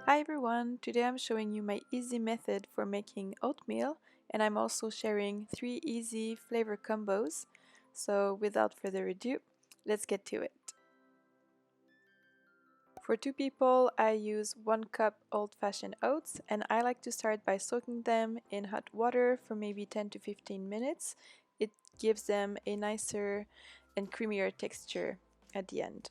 Hi everyone, today I'm showing you my easy method for making oatmeal, and I'm also sharing 3 easy flavor combos. So without further ado, let's get to it. For 2 people, I use 1 cup old-fashioned oats, and I like to start by soaking them in hot water for maybe 10 to 15 minutes. It gives them a nicer and creamier texture at the end.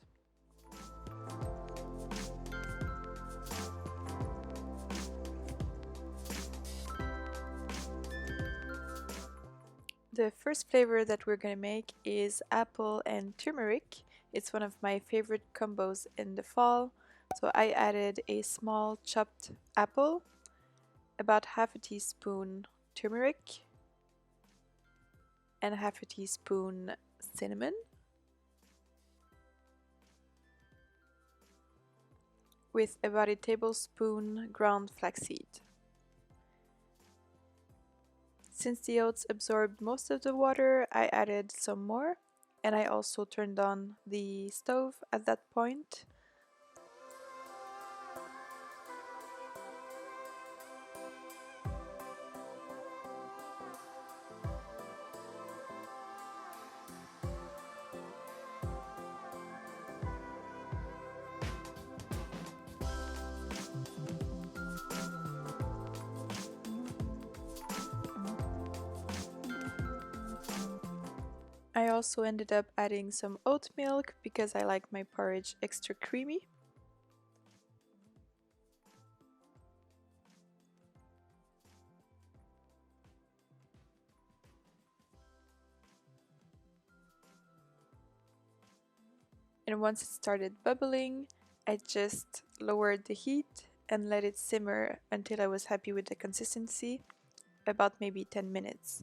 The first flavor that we're going to make is apple and turmeric. It's one of my favorite combos in the fall. So I added a small chopped apple, about half a teaspoon turmeric, and half a teaspoon cinnamon, with about a tablespoon ground flaxseed. Since the oats absorbed most of the water, I added some more, and I also turned on the stove at that point. I also ended up adding some oat milk because I like my porridge extra creamy. And once it started bubbling, I just lowered the heat and let it simmer until I was happy with the consistency, about maybe 10 minutes.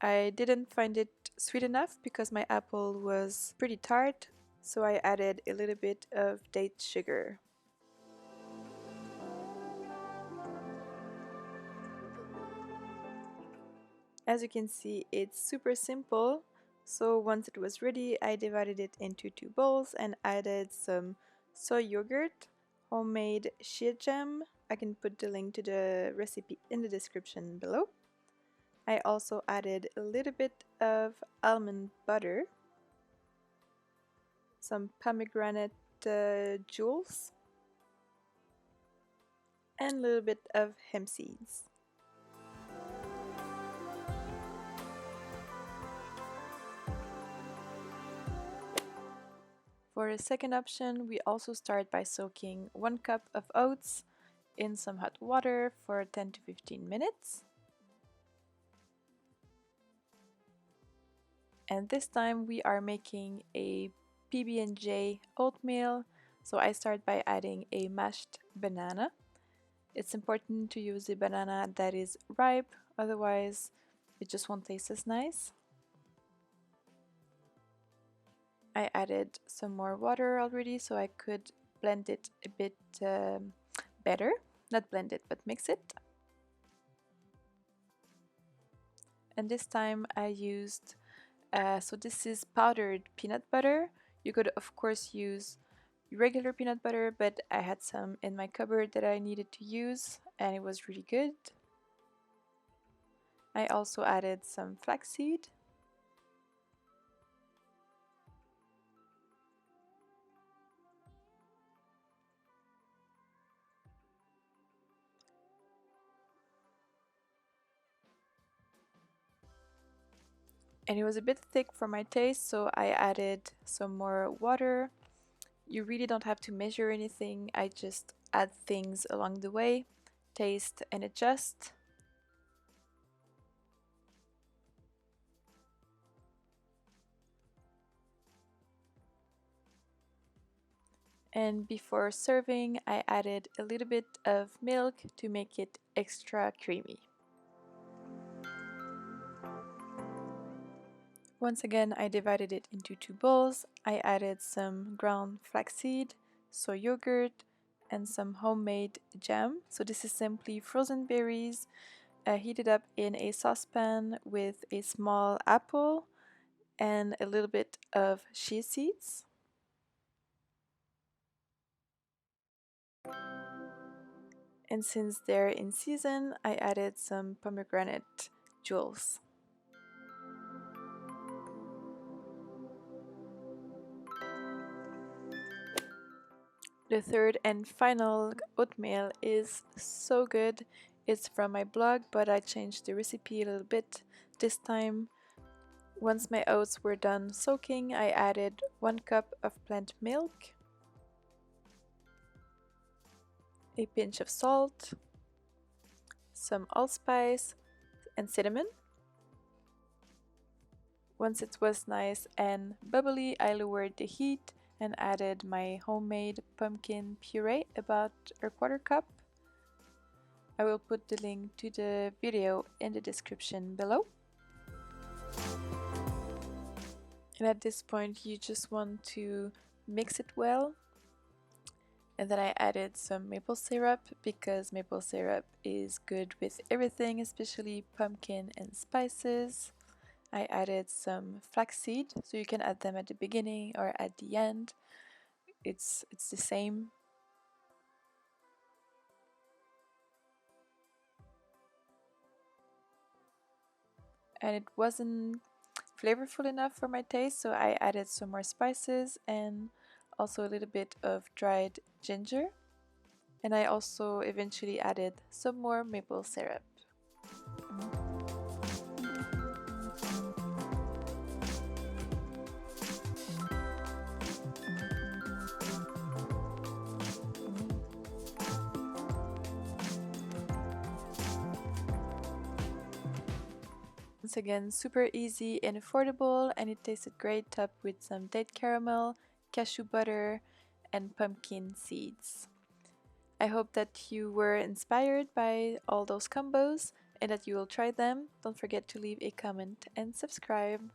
I didn't find it sweet enough because my apple was pretty tart, so I added a little bit of date sugar. As you can see, it's super simple. So once it was ready, I divided it into 2 bowls and added some soy yogurt, homemade shea jam. I can put the link to the recipe in the description below. I also added a little bit of almond butter, some pomegranate jewels, and a little bit of hemp seeds. For a second option, we also start by soaking 1 cup of oats in some hot water for 10 to 15 minutes. And this time we are making a PB&J oatmeal. So I start by adding a mashed banana. It's important to use a banana that is ripe, otherwise it just won't taste as nice. I added some more water already so I could blend it a bit better. Not blend it, but mix it. And this time I used, so this is powdered peanut butter. You could of course use regular peanut butter, but I had some in my cupboard that I needed to use and it was really good. I also added some flaxseed. And it was a bit thick for my taste, so I added some more water. You really don't have to measure anything, I just add things along the way, taste and adjust. And before serving, I added a little bit of milk to make it extra creamy. Once again, I divided it into 2 bowls. I added some ground flaxseed, soy yogurt, and some homemade jam. So this is simply frozen berries heated up in a saucepan with a small apple and a little bit of chia seeds. And since they're in season, I added some pomegranate jewels. The third and final oatmeal is so good. It's from my blog, but I changed the recipe a little bit this time. Once my oats were done soaking, I added 1 cup of plant milk, a pinch of salt, some allspice and cinnamon. Once it was nice and bubbly, I lowered the heat and added my homemade pumpkin puree, about a 1/4 cup. I will put the link to the video in the description below. And at this point you just want to mix it well. And then I added some maple syrup because maple syrup is good with everything, especially pumpkin and spices. I added some flaxseed, so you can add them at the beginning or at the end. It's the same. And it wasn't flavorful enough for my taste, so I added some more spices and also a little bit of dried ginger. And I also eventually added some more maple syrup. Once again, super easy and affordable, and it tasted great topped with some date caramel, cashew butter, and pumpkin seeds. I hope that you were inspired by all those combos and that you will try them. Don't forget to leave a comment and subscribe.